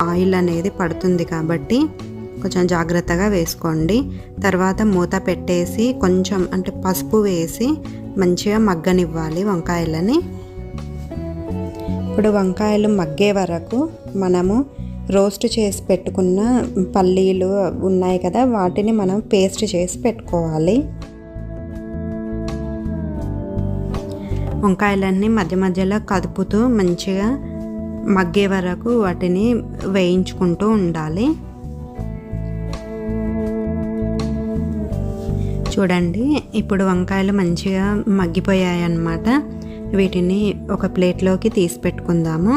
Oil అనేది పడుతుంది కాబట్టి కొంచెం జాగ్రత్తగా వేసుకోండి. తర్వాత మూత పెట్టేసి కొంచెం అంటే పసుపు వేసి మంచిగా మగ్గనివ్వాలి వంకాయలని. ఇప్పుడు వంకాయలు మగ్గే వరకు మనము రోస్ట్ చేసి పెట్టుకున్న పల్లీలు ఉన్నాయి కదా, వాటిని మనం పేస్ట్ చేసి పెట్టుకోవాలి. వంకాయలన్నీ మధ్య మధ్యలో కదుపుతూ మంచిగా మగ్గే వరకు వాటిని వేయించుకుంటూ ఉండాలి. చూడండి, ఇప్పుడు వంకాయలు మంచిగా మగ్గిపోయాయి అన్నమాట. వీటిని ఒక ప్లేట్లోకి తీసి పెట్టుకుందాము.